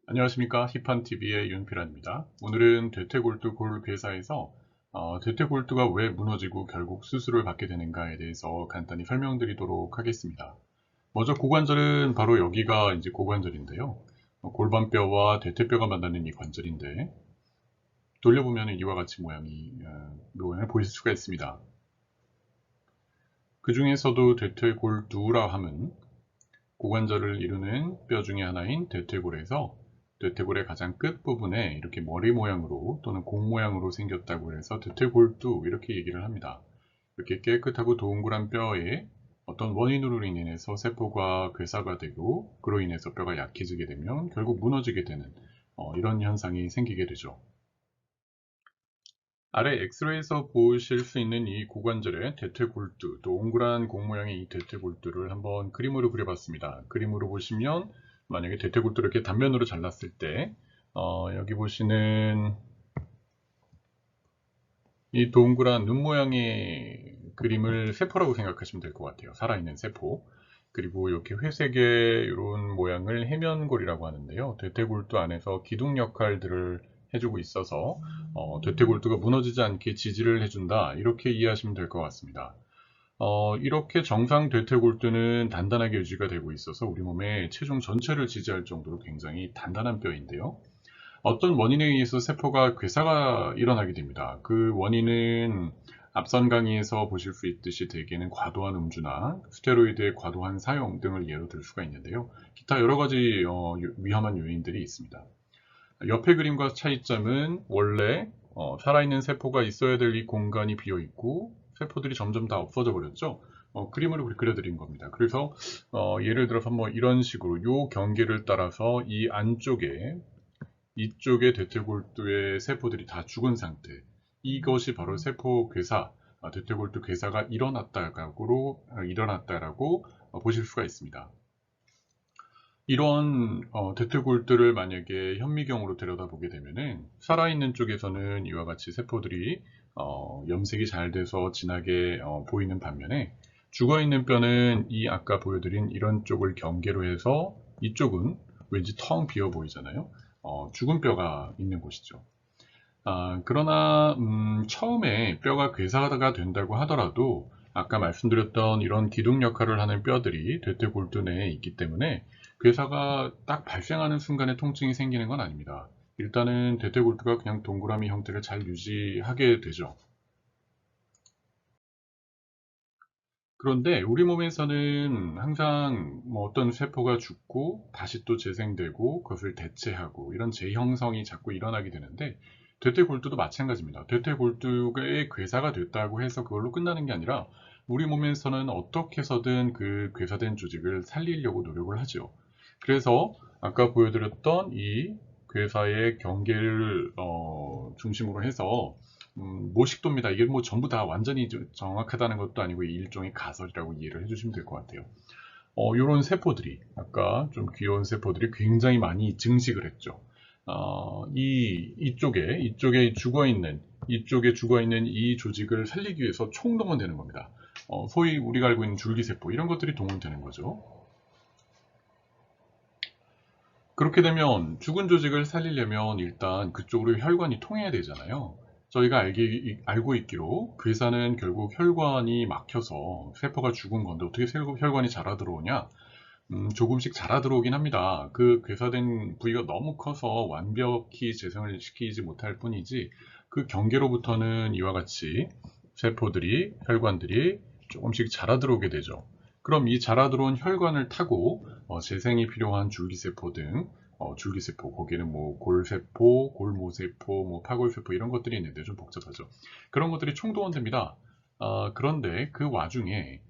안녕하십니까. 힙한TV의 윤필환입니다. 오늘은 대퇴골두 골괴사에서 대퇴골두가 왜 무너지고 결국 수술을 받게 되는가에 대해서 간단히 설명드리도록 하겠습니다. 먼저 고관절은 바로 여기가 이제 고관절인데요. 골반뼈와 대퇴뼈가 만나는 이 관절인데 돌려보면 이와 같이 모양을 보일 수가 있습니다. 그 중에서도 대퇴골두라 함은 고관절을 이루는 뼈 중에 하나인 대퇴골에서 대퇴골의 가장 끝부분에 이렇게 머리 모양으로 또는 공 모양으로 생겼다고 해서 대퇴골두 이렇게 얘기를 합니다. 이렇게 깨끗하고 동그란 뼈에 어떤 원인으로 인해서 세포가 괴사가 되고 그로 인해서 뼈가 약해지게 되면 결국 무너지게 되는 이런 현상이 생기게 되죠. 아래 엑스레이에서 보실 수 있는 이 고관절의 대퇴골두, 또 동그란 공 모양의 이 대퇴골두를 한번 그림으로 그려봤습니다. 그림으로 보시면 만약에 대퇴골두를 이렇게 단면으로 잘랐을 때 여기 보시는 이 동그란 눈 모양의 그림을 세포라고 생각하시면 될 것 같아요. 살아있는 세포. 그리고 이렇게 회색의 이런 모양을 해면골이라고 하는데요. 대퇴골두 안에서 기둥 역할들을 해주고 있어서 대퇴골두가 무너지지 않게 지지를 해준다. 이렇게 이해하시면 될 것 같습니다. 이렇게 정상 대퇴골두는 단단하게 유지가 되고 있어서 우리 몸의 체중 전체를 지지할 정도로 굉장히 단단한 뼈인데요. 어떤 원인에 의해서 세포가 괴사가 일어나게 됩니다. 그 원인은 앞선 강의에서 보실 수 있듯이 대개는 과도한 음주나 스테로이드의 과도한 사용 등을 예로 들 수가 있는데요. 기타 여러 가지 위험한 요인들이 있습니다. 옆의 그림과 차이점은 원래 살아있는 세포가 있어야 될 이 공간이 비어 있고 세포들이 점점 다 없어져 버렸죠. 그림으로 그려드린 겁니다. 그래서 예를 들어서 뭐 이런 식으로 이 경계를 따라서 이 안쪽에 이쪽의 대퇴골두의 세포들이 다 죽은 상태. 이것이 바로 세포 괴사, 대퇴골두 괴사가 일어났다라고 보실 수가 있습니다. 이런 대퇴골두를 만약에 현미경으로 들여다보게 되면은 살아있는 쪽에서는 이와 같이 세포들이 염색이 잘 돼서 진하게 보이는 반면에 죽어있는 뼈는 이 아까 보여드린 이런 쪽을 경계로 해서 이쪽은 왠지 텅 비어 보이잖아요. 죽은 뼈가 있는 곳이죠. 그러나 처음에 뼈가 괴사가 된다고 하더라도 아까 말씀드렸던 이런 기둥 역할을 하는 뼈들이 대퇴골두 내에 있기 때문에 괴사가 딱 발생하는 순간에 통증이 생기는 건 아닙니다. 일단은 대퇴골두가 그냥 동그라미 형태를 잘 유지하게 되죠. 그런데 우리 몸에서는 항상 뭐 어떤 세포가 죽고 다시 또 재생되고 그것을 대체하고 이런 재형성이 자꾸 일어나게 되는데 대퇴골두도 마찬가지입니다. 대퇴골두의 괴사가 됐다고 해서 그걸로 끝나는 게 아니라 우리 몸에서는 어떻게 해서든 그 괴사된 조직을 살리려고 노력을 하죠. 그래서 아까 보여드렸던 이 괴사의 경계를 중심으로 해서 모식도입니다. 이게 뭐 전부 다 완전히 정확하다는 것도 아니고 일종의 가설이라고 이해를 해주시면 될 것 같아요. 이런 세포들이 아까 좀 귀여운 세포들이 굉장히 많이 증식을 했죠. 이쪽에 죽어 있는 이 조직을 살리기 위해서 총동원되는 겁니다. 소위 우리가 알고 있는 줄기세포 이런 것들이 동원되는 거죠. 그렇게 되면 죽은 조직을 살리려면 일단 그쪽으로 혈관이 통해야 되잖아요. 저희가 알고 있기로 괴사는 결국 혈관이 막혀서 세포가 죽은 건데 어떻게 혈관이 자라 들어오냐? 조금씩 자라 들어오긴 합니다. 그 괴사된 부위가 너무 커서 완벽히 재생을 시키지 못할 뿐이지 그 경계로부터는 이와 같이 혈관들이 조금씩 자라 들어오게 되죠. 그럼 이 자라 들어온 혈관을 타고 재생이 필요한 줄기세포 등 줄기세포, 거기는 뭐 골세포, 골모세포, 뭐 파골세포 이런 것들이 있는데 좀 복잡하죠. 그런 것들이 총동원됩니다. 그런데 그 와중에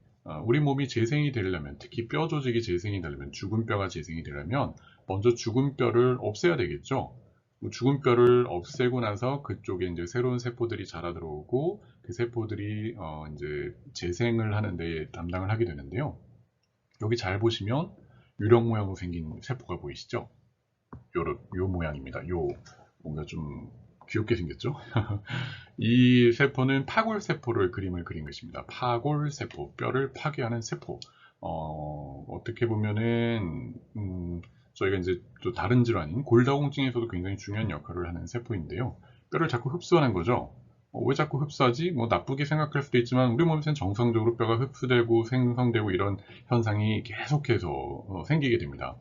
우리 몸이 재생이 되려면, 특히 뼈 조직이 재생이 되려면, 죽은 뼈가 재생이 되려면 먼저 죽은 뼈를 없애야 되겠죠. 죽은 뼈를 없애고 나서 그쪽에 이제 새로운 세포들이 자라 들어오고 그 세포들이 이제 재생을 하는 데 담당을 하게 되는데요. 여기 잘 보시면 유령 모양으로 생긴 세포가 보이시죠? 요 모양입니다. 뭔가 좀 귀엽게 생겼죠? 이 세포는 파골세포를 그림을 그린 것입니다. 파골세포, 뼈를 파괴하는 세포. 어떻게 보면은 저희가 이제 또 다른 질환인 골다공증에서도 굉장히 중요한 역할을 하는 세포인데요. 뼈를 자꾸 흡수하는 거죠. 왜 자꾸 흡수하지? 뭐 나쁘게 생각할 수도 있지만 우리 몸에서는 정상적으로 뼈가 흡수되고 생성되고 이런 현상이 계속해서 생기게 됩니다.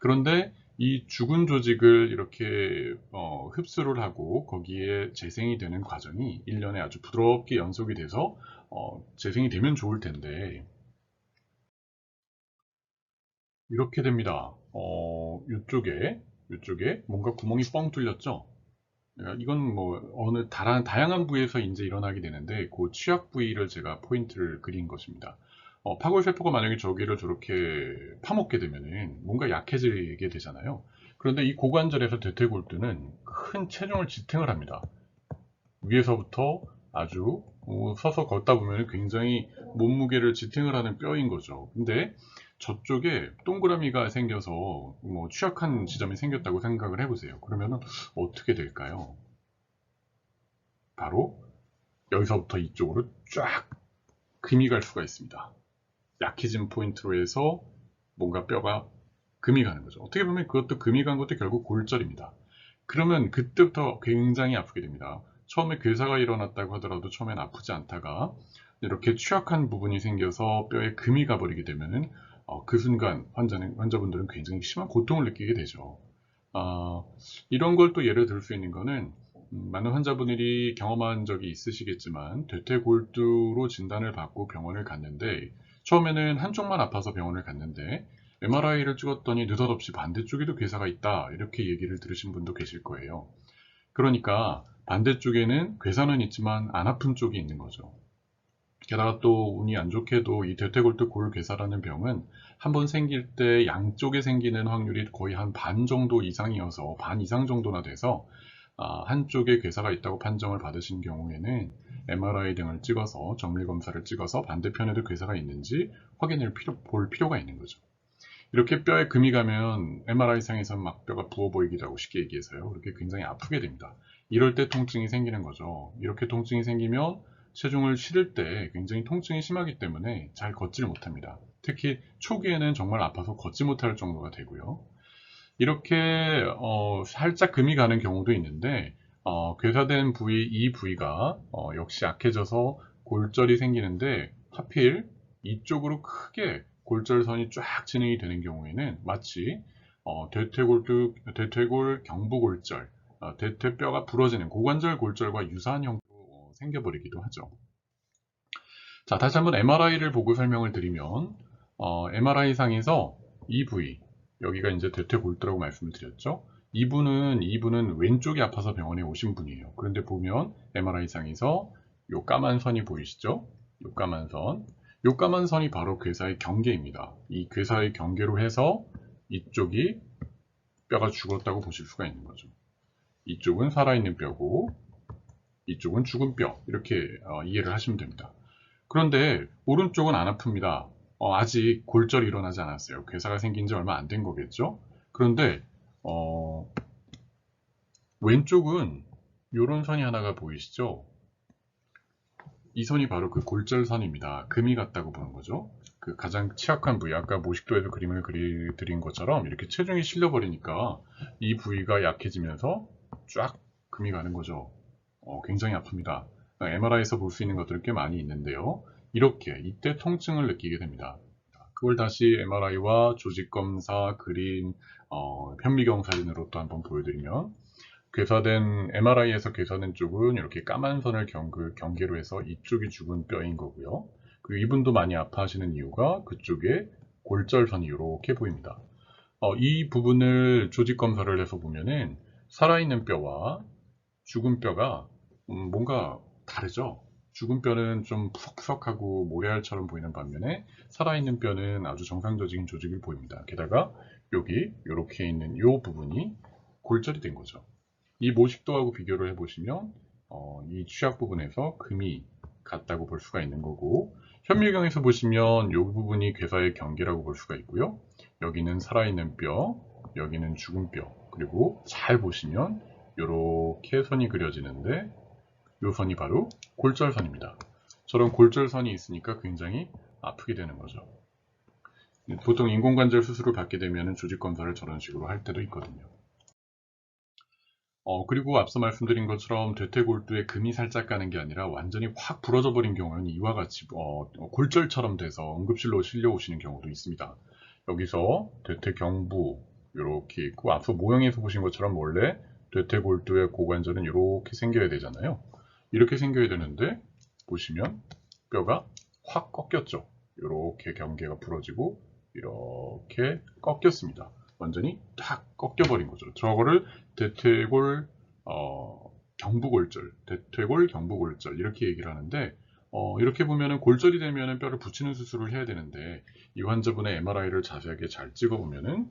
그런데 이 죽은 조직을 이렇게 흡수를 하고 거기에 재생이 되는 과정이 1년에 아주 부드럽게 연속이 돼서 재생이 되면 좋을 텐데 이렇게 됩니다. 이쪽에 뭔가 구멍이 뻥 뚫렸죠? 이건 뭐 어느 다양한 부위에서 이제 일어나게 되는데 그 취약 부위를 제가 포인트를 그린 것입니다. 파골세포가 만약에 저기를 저렇게 파먹게 되면은 뭔가 약해지게 되잖아요. 그런데 이 고관절에서 대퇴골두는 큰 체중을 지탱을 합니다. 위에서부터 아주 서서 걷다 보면 굉장히 몸무게를 지탱을 하는 뼈인 거죠. 근데 저쪽에 동그라미가 생겨서 뭐 취약한 지점이 생겼다고 생각을 해보세요. 그러면 어떻게 될까요? 바로 여기서부터 이쪽으로 쫙 금이 갈 수가 있습니다. 약해진 포인트로 해서 뭔가 뼈가 금이 가는 거죠. 어떻게 보면 그것도 금이 간 것도 결국 골절입니다. 그러면 그때부터 굉장히 아프게 됩니다. 처음에 괴사가 일어났다고 하더라도 처음엔 아프지 않다가 이렇게 취약한 부분이 생겨서 뼈에 금이 가버리게 되면은 그 순간 환자분들은 굉장히 심한 고통을 느끼게 되죠. 이런 걸 또 예를 들 수 있는 거는 많은 환자분들이 경험한 적이 있으시겠지만 대퇴골두로 진단을 받고 병원을 갔는데 처음에는 한쪽만 아파서 병원을 갔는데 MRI를 찍었더니 느닷없이 반대쪽에도 괴사가 있다 이렇게 얘기를 들으신 분도 계실 거예요. 그러니까 반대쪽에는 괴사는 있지만 안 아픈 쪽이 있는 거죠. 게다가 또 운이 안 좋게도 이 대퇴골두 골괴사라는 병은 한번 생길 때 양쪽에 생기는 확률이 거의 한 반 정도 이상이어서 반 이상 정도나 돼서 한쪽에 괴사가 있다고 판정을 받으신 경우에는 MRI 등을 찍어서 정밀검사를 찍어서 반대편에도 괴사가 있는지 확인을 볼 필요가 있는 거죠. 이렇게 뼈에 금이 가면 MRI상에서 막 뼈가 부어 보이기도 하고 쉽게 얘기해서요. 그렇게 굉장히 아프게 됩니다. 이럴 때 통증이 생기는 거죠. 이렇게 통증이 생기면 체중을 실을 때 굉장히 통증이 심하기 때문에 잘 걷지를 못합니다. 특히 초기에는 정말 아파서 걷지 못할 정도가 되고요. 이렇게 살짝 금이 가는 경우도 있는데 괴사된 부위 이 부위가 역시 약해져서 골절이 생기는데 하필 이쪽으로 크게 골절선이 쫙 진행이 되는 경우에는 마치 대퇴골 경부골절, 대퇴뼈가 부러지는 고관절 골절과 유사한 형태로 생겨버리기도 하죠. 자, 다시 한번 MRI를 보고 설명을 드리면 MRI상에서 이 부위, 여기가 이제 대퇴골두라고 말씀을 드렸죠. 이분은 왼쪽이 아파서 병원에 오신 분이에요. 그런데 보면 MRI상에서 요 까만 선이 보이시죠? 요 까만 선이 바로 괴사의 경계입니다. 이 괴사의 경계로 해서 이쪽이 뼈가 죽었다고 보실 수가 있는 거죠. 이쪽은 살아있는 뼈고 이쪽은 죽은 뼈 이렇게 이해를 하시면 됩니다. 그런데 오른쪽은 안 아픕니다. 아직 골절이 일어나지 않았어요. 괴사가 생긴 지 얼마 안 된 거겠죠? 그런데 왼쪽은 이런 선이 하나가 보이시죠? 이 선이 바로 그 골절선입니다. 금이 갔다고 보는 거죠. 그 가장 취약한 부위, 아까 모식도에도 그림을 그려드린 것처럼 이렇게 체중이 실려버리니까 이 부위가 약해지면서 쫙 금이 가는 거죠. 굉장히 아픕니다. MRI에서 볼 수 있는 것들은 꽤 많이 있는데요. 이렇게 이때 통증을 느끼게 됩니다. 그걸 다시 MRI와 조직검사, 그림, 현미경 사진으로 또 한번 보여드리면 MRI에서 괴사된 쪽은 이렇게 까만 선을 경계로 해서 이쪽이 죽은 뼈인 거고요. 그리고 이분도 많이 아파하시는 이유가 그쪽에 골절선이 이렇게 보입니다. 이 부분을 조직검사를 해서 보면은 살아있는 뼈와 죽은 뼈가 뭔가 다르죠. 죽은 뼈는 좀 푸석푸석하고 모래알처럼 보이는 반면에 살아있는 뼈는 아주 정상적인 조직을 보입니다. 게다가 여기 이렇게 있는 이 부분이 골절이 된 거죠. 이 모식도하고 비교를 해보시면 이 취약 부분에서 금이 같다고 볼 수가 있는 거고 현미경에서 보시면 이 부분이 괴사의 경계라고 볼 수가 있고요. 여기는 살아있는 뼈, 여기는 죽은 뼈, 그리고 잘 보시면 이렇게 선이 그려지는데 이 선이 바로 골절선입니다. 저런 골절선이 있으니까 굉장히 아프게 되는 거죠. 보통 인공관절 수술을 받게 되면 조직 검사를 저런 식으로 할 때도 있거든요. 그리고 앞서 말씀드린 것처럼 대퇴골두에 금이 살짝 가는 게 아니라 완전히 확 부러져 버린 경우는 이와 같이 골절처럼 돼서 응급실로 실려 오시는 경우도 있습니다. 여기서 대퇴경부 이렇게 있고 앞서 모형에서 보신 것처럼 원래 대퇴골두의 고관절은 이렇게 생겨야 되잖아요. 이렇게 생겨야 되는데 보시면 뼈가 확 꺾였죠. 이렇게 경계가 부러지고 이렇게 꺾였습니다. 완전히 딱 꺾여버린 거죠. 저거를 대퇴골 경부골절, 대퇴골 경부골절 이렇게 얘기를 하는데 이렇게 보면은 골절이 되면은 뼈를 붙이는 수술을 해야 되는데 이 환자분의 MRI를 자세하게 잘 찍어보면은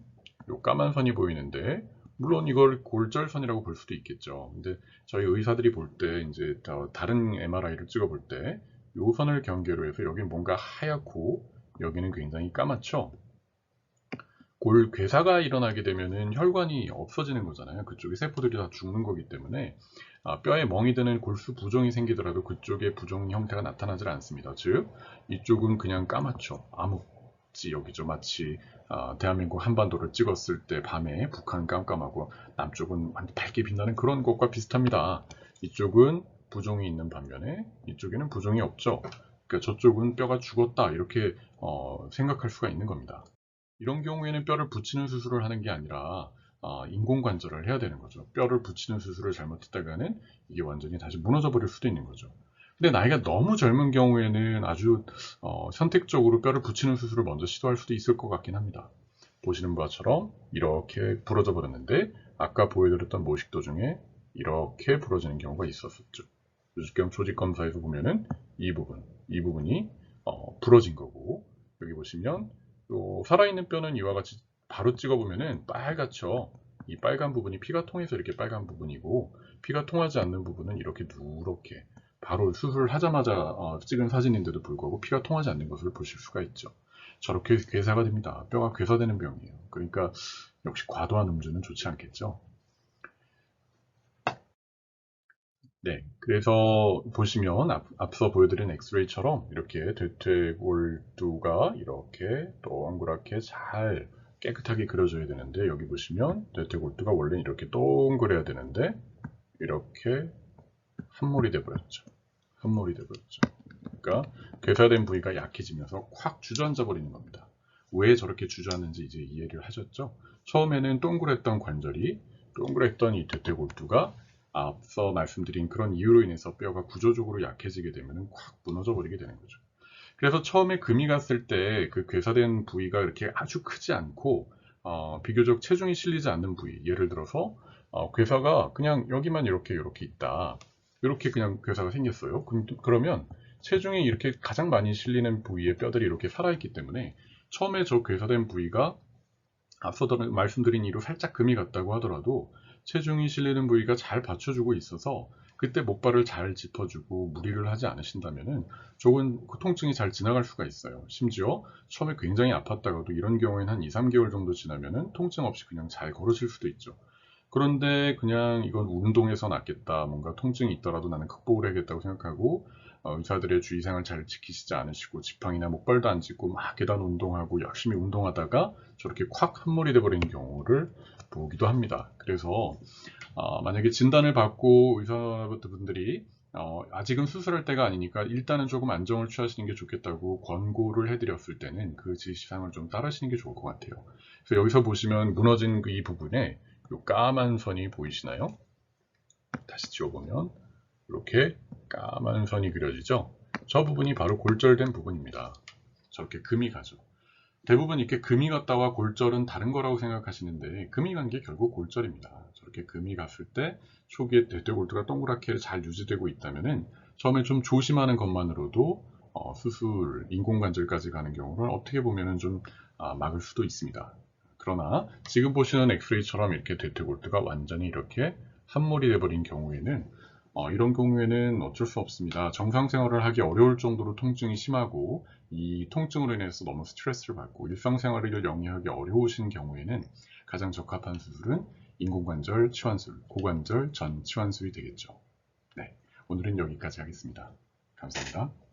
요 까만 선이 보이는데 물론 이걸 골절선이라고 볼 수도 있겠죠. 근데 저희 의사들이 볼 때 이제 다른 MRI를 찍어볼 때 요 선을 경계로 해서 여기 뭔가 하얗고 여기는 굉장히 까맣죠. 괴사가 일어나게 되면은 혈관이 없어지는 거잖아요. 그쪽에 세포들이 다 죽는 거기 때문에 뼈에 멍이 드는 골수 부종이 생기더라도 그쪽에 부종 형태가 나타나질 않습니다. 즉 이쪽은 그냥 까맣죠. 암흑지역이죠. 마치 대한민국 한반도를 찍었을 때 밤에 북한 깜깜하고 남쪽은 밝게 빛나는 그런 것과 비슷합니다. 이쪽은 부종이 있는 반면에 이쪽에는 부종이 없죠. 그러니까 저쪽은 뼈가 죽었다 이렇게 생각할 수가 있는 겁니다. 이런 경우에는 뼈를 붙이는 수술을 하는 게 아니라 인공관절을 해야 되는 거죠. 뼈를 붙이는 수술을 잘못했다가는 이게 완전히 다시 무너져 버릴 수도 있는 거죠. 근데 나이가 너무 젊은 경우에는 아주 선택적으로 뼈를 붙이는 수술을 먼저 시도할 수도 있을 것 같긴 합니다. 보시는 바처럼 이렇게 부러져 버렸는데 아까 보여드렸던 모식도 중에 이렇게 부러지는 경우가 있었었죠. 조직검사에서 보면은 이 부분이 부러진 거고 여기 보시면 살아있는 뼈는 이와 같이 바로 찍어보면은 빨갛죠. 이 빨간 부분이 피가 통해서 이렇게 빨간 부분이고 피가 통하지 않는 부분은 이렇게 누렇게 바로 수술을 하자마자 찍은 사진인데도 불구하고 피가 통하지 않는 것을 보실 수가 있죠. 저렇게 괴사가 됩니다. 뼈가 괴사되는 병이에요. 그러니까 역시 과도한 음주는 좋지 않겠죠. 네, 그래서 보시면 앞서 보여드린 엑스레이처럼 이렇게 대퇴골두가 이렇게 동그랗게 잘 깨끗하게 그려져야 되는데 여기 보시면 대퇴골두가 원래 이렇게 동그래야 되는데 이렇게 함몰이 돼버렸죠. 함몰이 돼버렸죠. 그러니까 괴사된 부위가 약해지면서 확 주저앉아 버리는 겁니다. 왜 저렇게 주저앉는지 이제 이해를 하셨죠? 처음에는 동그랬던 관절이 동그랬던 이 대퇴골두가 앞서 말씀드린 그런 이유로 인해서 뼈가 구조적으로 약해지게 되면 확 무너져 버리게 되는 거죠. 그래서 처음에 금이 갔을 때 그 괴사된 부위가 이렇게 아주 크지 않고 비교적 체중이 실리지 않는 부위, 예를 들어서 괴사가 그냥 여기만 이렇게 있다. 이렇게 그냥 괴사가 생겼어요. 그러면 체중이 이렇게 가장 많이 실리는 부위의 뼈들이 이렇게 살아있기 때문에 처음에 저 괴사된 부위가 앞서 말씀드린 이로 살짝 금이 갔다고 하더라도 체중이 실리는 부위가 잘 받쳐주고 있어서 그때 목발을 잘 짚어주고 무리를 하지 않으신다면 조금 통증이 잘 지나갈 수가 있어요. 심지어 처음에 굉장히 아팠다가도 이런 경우에는 한 2, 3개월 정도 지나면 통증 없이 그냥 잘 걸으실 수도 있죠. 그런데 그냥 이건 운동해서 낫겠다, 뭔가 통증이 있더라도 나는 극복을 해야겠다고 생각하고 의사들의 주의사항을 잘 지키시지 않으시고 지팡이나 목발도 안 짚고 막 계단 운동하고 열심히 운동하다가 저렇게 콱 함몰이 돼버리는 경우를 보기도 합니다. 그래서 만약에 진단을 받고 의사분들이 아직은 수술할 때가 아니니까 일단은 조금 안정을 취하시는 게 좋겠다고 권고를 해드렸을 때는 그 지시사항을 좀 따르시는 게 좋을 것 같아요. 그래서 여기서 보시면 무너진 이 부분에 이 까만 선이 보이시나요? 다시 지워보면 이렇게 까만 선이 그려지죠? 저 부분이 바로 골절된 부분입니다. 저렇게 금이 가죠. 대부분 이렇게 금이 갔다와 골절은 다른 거라고 생각하시는데 금이 간 게 결국 골절입니다. 저렇게 금이 갔을 때 초기에 대퇴골두가 동그랗게 잘 유지되고 있다면 처음에 좀 조심하는 것만으로도 수술, 인공관절까지 가는 경우를 어떻게 보면 좀 막을 수도 있습니다. 그러나 지금 보시는 엑스레이처럼 이렇게 대퇴골두가 완전히 이렇게 함몰이 돼버린 경우에는 이런 경우에는 어쩔 수 없습니다. 정상 생활을 하기 어려울 정도로 통증이 심하고 이 통증으로 인해서 너무 스트레스를 받고 일상생활을 영위하기 어려우신 경우에는 가장 적합한 수술은 인공관절 치환술, 고관절 전 치환술이 되겠죠. 네, 오늘은 여기까지 하겠습니다. 감사합니다.